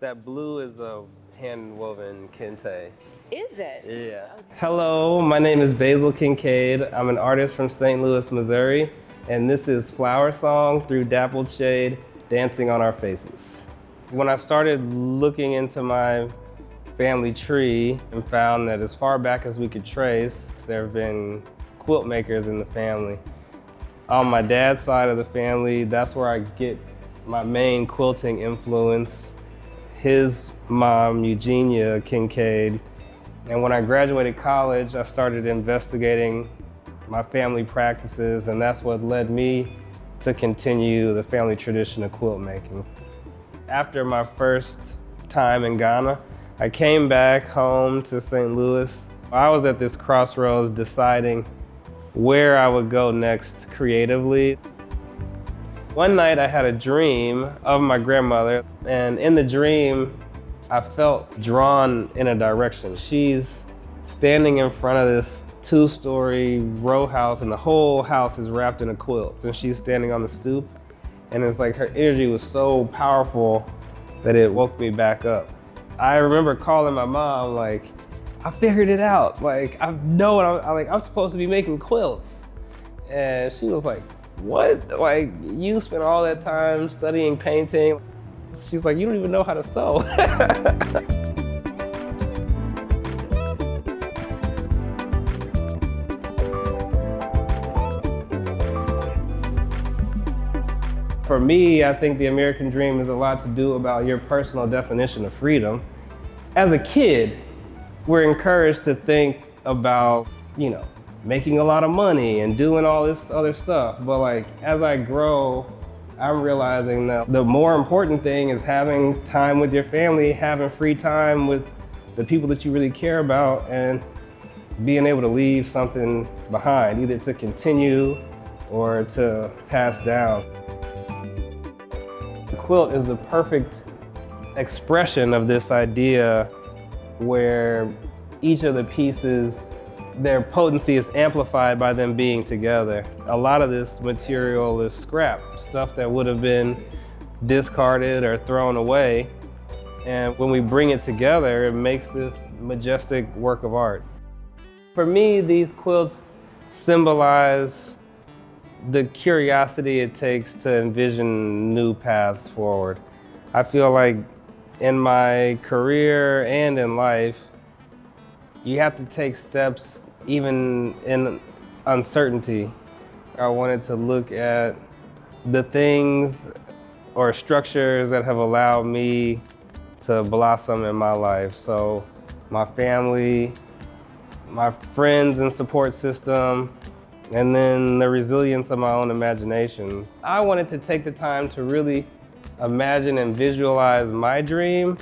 That blue is a hand-woven kente. Is it? Yeah. Hello, my name is Basil Kincaid. I'm an artist from St. Louis, Missouri, and this is Flower Song Through Dappled Shade, Dancing on Our Faces. When I started looking into my family tree and found that as far back as we could trace, there have been quilt makers in the family. On my dad's side of the family, that's where I get my main quilting influence. His mom, Eugenia Kincaid. And when I graduated college, I started investigating my family practices, and that's what led me to continue the family tradition of quilt making. After my first time in Ghana, I came back home to St. Louis. I was at this crossroads deciding where I would go next creatively. One night I had a dream of my grandmother, and in the dream, I felt drawn in a direction. She's standing in front of this 2-story row house, and the whole house is wrapped in a quilt, and she's standing on the stoop, and it's like her energy was so powerful that it woke me back up. I remember calling my mom, like, I figured it out. Like, I know what I'm supposed to be making quilts. And she was like, what? Like, you spent all that time studying painting. She's like, you don't even know how to sew. For me, I think the American dream is a lot to do about your personal definition of freedom. As a kid, we're encouraged to think about, making a lot of money and doing all this other stuff. But like, as I grow, I'm realizing that the more important thing is having time with your family, having free time with the people that you really care about, and being able to leave something behind, either to continue or to pass down. The quilt is the perfect expression of this idea where each of the pieces, their potency is amplified by them being together. A lot of this material is scrap, stuff that would have been discarded or thrown away. And when we bring it together, it makes this majestic work of art. For me, these quilts symbolize the curiosity it takes to envision new paths forward. I feel like in my career and in life, you have to take steps even in uncertainty. I wanted to look at the things or structures that have allowed me to blossom in my life. So my family, my friends and support system, and then the resilience of my own imagination. I wanted to take the time to really imagine and visualize my dream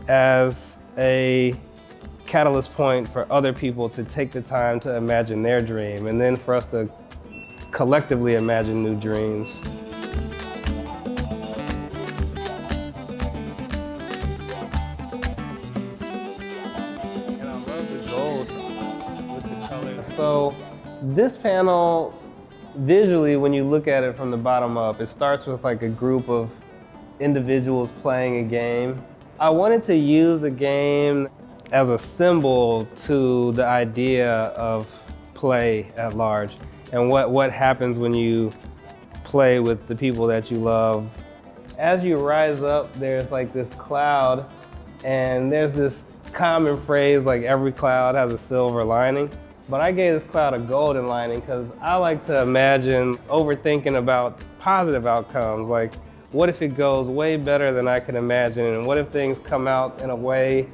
as a catalyst point for other people to take the time to imagine their dream, and then for us to collectively imagine new dreams. And I love the gold with the colors. So this panel, visually, when you look at it from the bottom up, it starts with like a group of individuals playing a game. I wanted to use the game as a symbol to the idea of play at large and what happens when you play with the people that you love. As you rise up, there's like this cloud, and there's this common phrase like every cloud has a silver lining. But I gave this cloud a golden lining because I like to imagine overthinking about positive outcomes. Like, what if it goes way better than I could imagine? And what if things come out in a way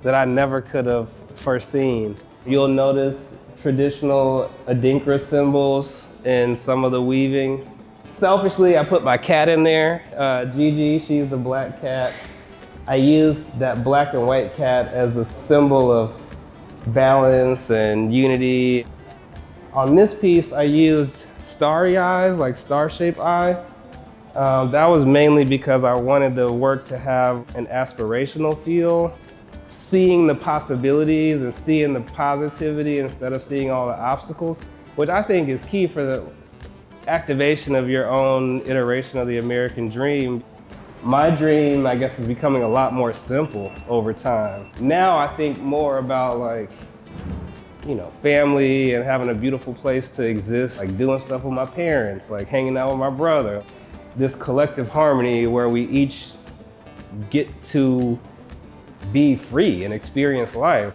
that I never could have foreseen? You'll notice traditional Adinkra symbols in some of the weaving. Selfishly, I put my cat in there. Gigi, she's the black cat. I used that black and white cat as a symbol of balance and unity. On this piece, I used starry eyes, like star-shaped eye. That was mainly because I wanted the work to have an aspirational feel, seeing the possibilities and seeing the positivity instead of seeing all the obstacles, which I think is key for the activation of your own iteration of the American dream. My dream, I guess, is becoming a lot more simple over time. Now I think more about like, family and having a beautiful place to exist, like doing stuff with my parents, like hanging out with my brother. This collective harmony where we each get to be free and experience life.